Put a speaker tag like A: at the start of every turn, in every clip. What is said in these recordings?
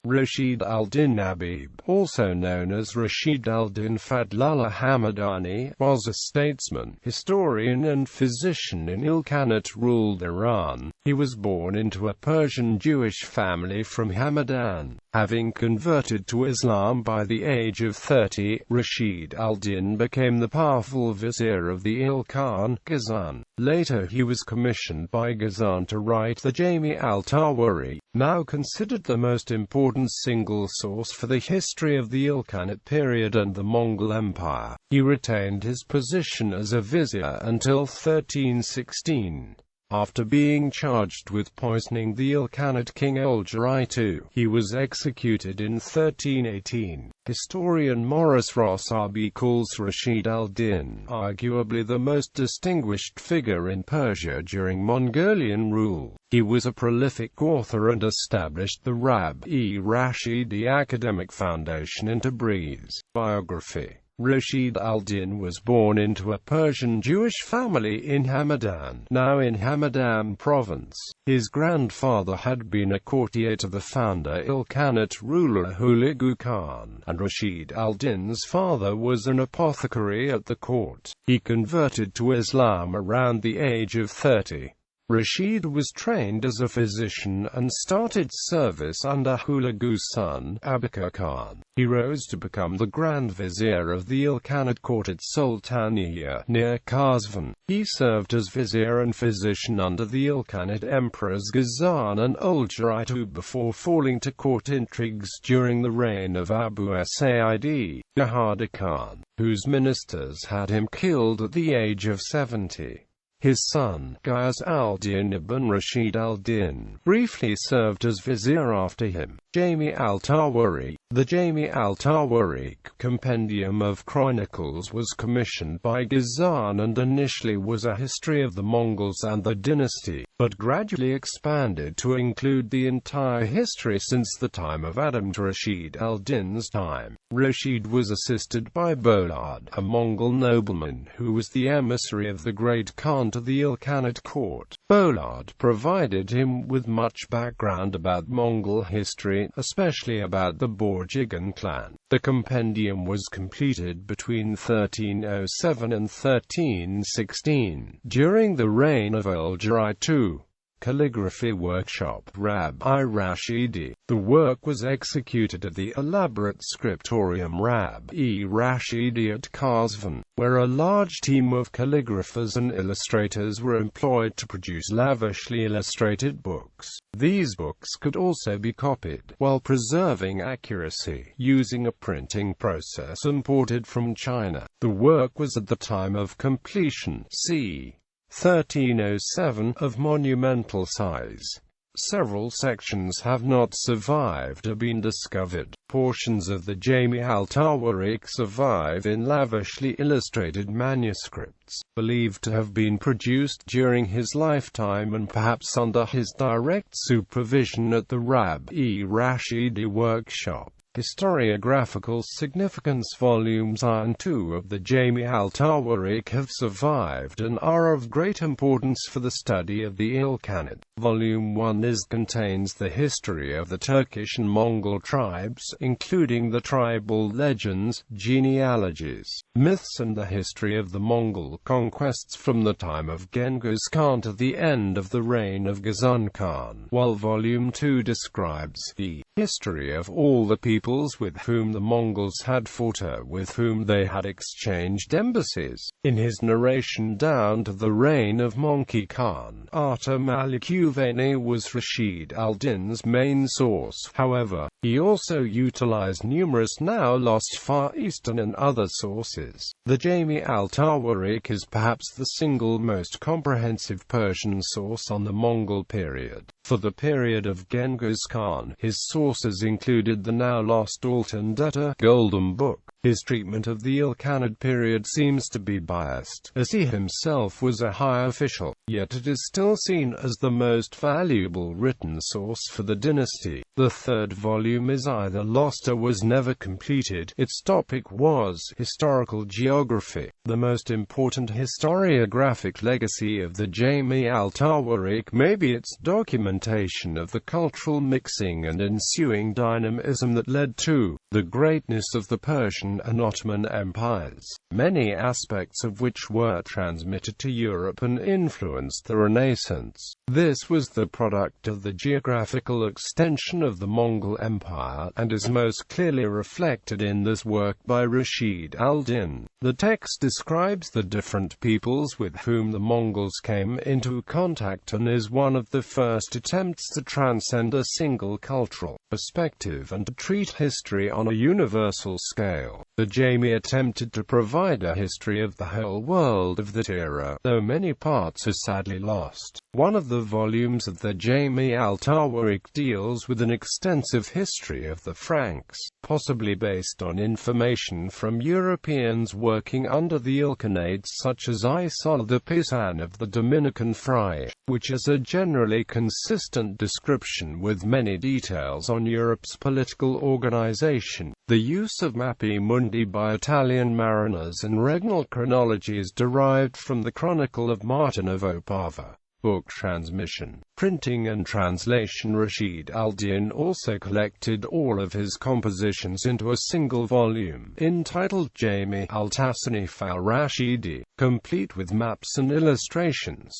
A: Rashid-al-Din Ṭabīb, also known as Rashid-al-Din Faḍlullāh Hamadani, was a statesman, historian and physician in Ilkhanate-ruled Iran. He was born into a Persian Jewish family from Hamadan. Having converted to Islam by the age of 30, Rashid-al-Din became the powerful vizier of the Ilkhan, Ghazan. Later he was commissioned by Ghazan to write the Jāmiʿ al-Tawārīkh, now considered the most important single source for the history of the Ilkhanate period and the Mongol Empire. He retained his position as a vizier until 1316. After being charged with poisoning the Ilkhanate king al-Dīn, he was executed in 1318. Historian Maurice Rashidi calls Rashid-al-Din arguably the most distinguished figure in Persia during Mongolian rule. He was a prolific author and established the Rashidi academic foundation in Ṭabīb. Biography. Rashid-al-Din was born into a Persian Jewish family in Hamadan, now in Hamadan province. His grandfather had been a courtier to the founder Ilkhanate ruler Hulagu Khan, and Rashid-al-Din's father was an apothecary at the court. He converted to Islam around the age of 30. Rashid was trained as a physician and started service under Hulagu's son, Abaka Khan. He rose to become the Grand Vizier of the Ilkhanate court at Sultaniya, near Kazvin. He served as vizier and physician under the Ilkhanate emperors Ghazan and al-Dīn before falling to court intrigues during the reign of Abu Sa'id Jahad Khan, whose ministers had him killed at the age of 70. His son, Ghazan-Later ibn Rashid-al-Din, briefly served as vizier after him. Jāmiʿ al-Tawārīkh. The Jāmiʿ al-Tawārīkh compendium of chronicles was commissioned by Ghazan and initially was a history of the Mongols and the dynasty, but gradually expanded to include the entire history since the time of Adam to Rashid-al-Din's time. Rashid was assisted by Faḍlullāh, a Mongol nobleman who was the emissary of the great Khan to the Ilkhanate court. Faḍlullāh provided him with much background about Mongol history, especially about the Borjigin clan. The compendium was completed between 1307 and 1316, during the reign of al-Dīn. Calligraphy workshop, Rabbi Rashidi. The work was executed at the elaborate scriptorium Rabbi Rashidi at Kazvin, where a large team of calligraphers and illustrators were employed to produce lavishly illustrated books. These books could also be copied, while preserving accuracy, using a printing process imported from China. The work was at the time of completion, c. 1307, of monumental size. Several sections have not survived or been discovered. Portions of the Jāmiʿ al-Tawārīkh survive in lavishly illustrated manuscripts, believed to have been produced during his lifetime and perhaps under his direct supervision at the Rabbi Rashidi workshop. Historiographical significance. Volumes 1 and 2 of the Jāmiʿ al-Tawārīkh have survived and are of great importance for the study of the Ilkhanate. Volume 1 contains the history of the Turkish and Mongol tribes, including the tribal legends, genealogies, myths and the history of the Mongol conquests from the time of Genghis Khan to the end of the reign of Ghazan Khan, while Volume 2 describes the history of all the peoples with whom the Mongols had fought or with whom they had exchanged embassies. In his narration down to the reign of Mongol Khan, al-Tawārīkh was Rashid-al-Din's main source. However, he also utilized numerous now-lost Far Eastern and other sources. The Jāmiʿ al-Tawārīkh is perhaps the single most comprehensive Persian source on the Mongol period. For the period of Genghis Khan, his sources included the now-lost al-Tawārīkh Golden Book, His treatment of the Ilkhanate period seems to be biased, as he himself was a high official, yet it is still seen as the most valuable written source for the dynasty. The third volume is either lost or was never completed. Its topic was historical geography. The most important historiographic legacy of the Jāmiʿ al-Tawārīkh may be its documentation of the cultural mixing and ensuing dynamism that led to the greatness of the Persian and Ottoman empires, many aspects of which were transmitted to Europe and influenced the Renaissance. This was the product of the geographical extension of the Mongol Empire, and is most clearly reflected in this work by Rashid-al-Din. The text describes the different peoples with whom the Mongols came into contact and is one of the first attempts to transcend a single cultural perspective and to treat history on a universal scale. The Jāmiʿ attempted to provide a history of the whole world of that era, though many parts are sadly lost. One of the volumes of the Jāmiʿ al-Tawārīkh deals with an extensive history of the Franks, possibly based on information from Europeans working under the Ilkhanates such as Isa the Pisan of the Dominican Friar, which is a generally consistent description with many details on Europe's political organization. The use of Mappi Mundi by Italian mariners and regnal chronology is derived from the Chronicle of Martin of Opava. Book transmission, printing and translation. Rashid-al-Din also collected all of his compositions into a single volume, entitled Jāmiʿ al-Tasnīf al-Rashidi, complete with maps and illustrations.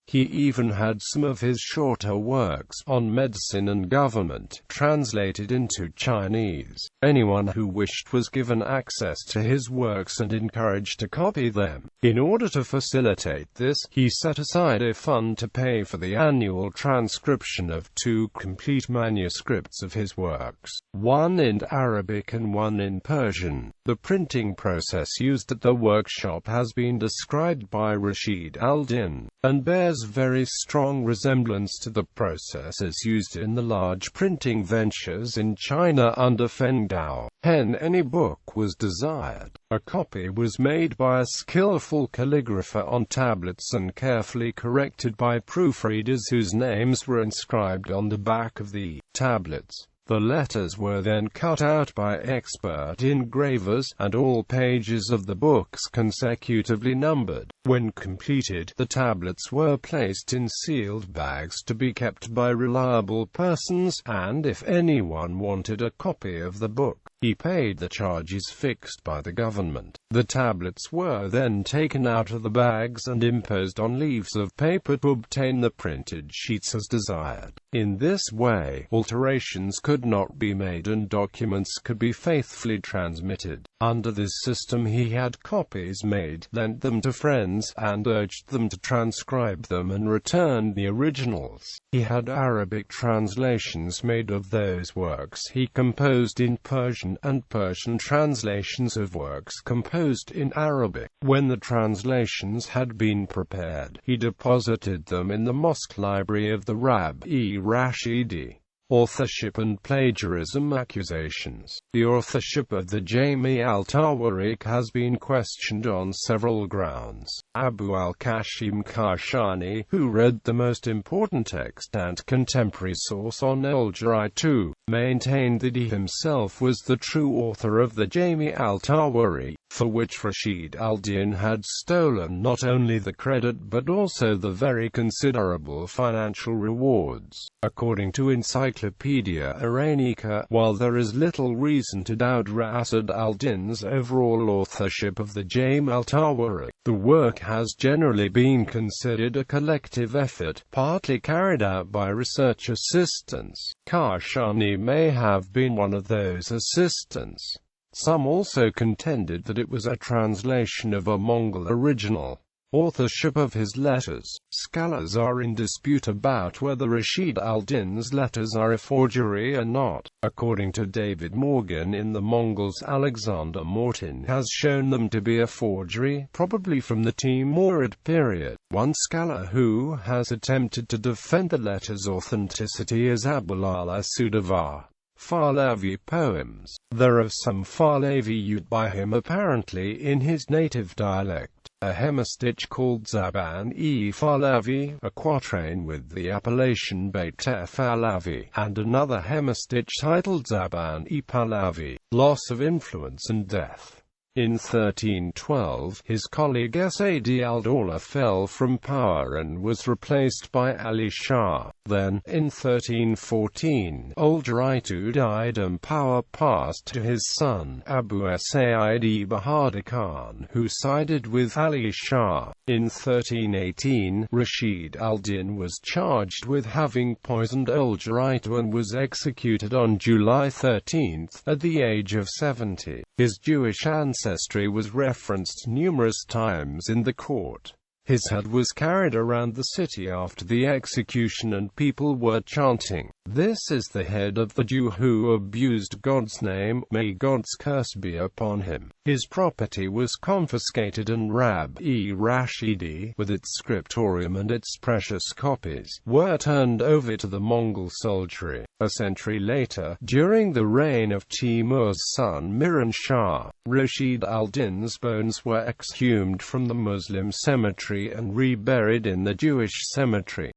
A: He even had some of his shorter works on medicine and government translated into Chinese. Anyone who wished was given access to his works and encouraged to copy them. In order to facilitate this, he set aside a fund to pay for the annual transcription of 2 complete manuscripts of his works, one in Arabic and one in Persian. The printing process used at the workshop has been described by Rashid-al-Din, and bears very strong resemblance to the processes used in the large printing ventures in China under Feng Dao. When any book was desired, a copy was made by a skillful calligrapher on tablets and carefully corrected by proofreaders whose names were inscribed on the back of the tablets. The letters were then cut out by expert engravers, and all pages of the books consecutively numbered. When completed, the tablets were placed in sealed bags to be kept by reliable persons, and if anyone wanted a copy of the book, he paid the charges fixed by the government. The tablets were then taken out of the bags and imposed on leaves of paper to obtain the printed sheets as desired. In this way, alterations could not be made and documents could be faithfully transmitted. Under this system he had copies made, lent them to friends, and urged them to transcribe them and return the originals. He had Arabic translations made of those works he composed in Persian, and Persian translations of works composed in Arabic. When the translations had been prepared, he deposited them in the mosque library of the Rabbi Rashidi. Authorship and plagiarism accusations. The authorship of the Jāmiʿ al-Tawārīkh has been questioned on several grounds. Abu al-Qasim Kashani, who read the most important text and contemporary source on al-Tawārīkh, maintained that he himself was the true author of the Jāmiʿ al-Tawārīkh, for which Rashid-al-Din had stolen not only the credit but also the very considerable financial rewards. According to Encyclopedia Irānica, while there is little reason to doubt Rashid-al-Din's overall authorship of the Jāmiʿ al-Tawārīkh, the work has generally been considered a collective effort, partly carried out by research assistants. Kashani may have been one of those assistants. Some also contended that it was a translation of a Mongol original. Authorship of his letters. Scholars are in dispute about whether Rashid-al-Din's letters are a forgery or not. According to David Morgan in The Mongols, Alexander Morton has shown them to be a forgery, probably from the Timurid period. One scholar who has attempted to defend the letters' authenticity is Abulala Sudavar. Pahlavi poems. There are some Pahlavi used by him apparently in his native dialect. A hemistich called Zaban-e Pahlavi, a quatrain with the appellation Bait-e Pahlavi, and another hemistich titled Zaban-e Pahlavi, Loss of Influence and Death. In 1312, his colleague Sayyid al-Dawla fell from power and was replaced by Ali Shah. Then, in 1314, al-Juraitu died and power passed to his son, Abu Sa'id Bahadur Khan, who sided with Ali Shah. In 1318, Rashid-al-Din was charged with having poisoned al-Juraitu and was executed on July 13, at the age of 70. His Jewish ancestry was referenced numerous times in the court. His head was carried around the city after the execution and people were chanting, "This is the head of the Jew who abused God's name, may God's curse be upon him." His property was confiscated and Rabbi Rashidi, with its scriptorium and its precious copies, were turned over to the Mongol soldiery. A century later, during the reign of Timur's son Miran Shah, Rashid-al-Din's bones were exhumed from the Muslim cemetery and reburied in the Jewish cemetery.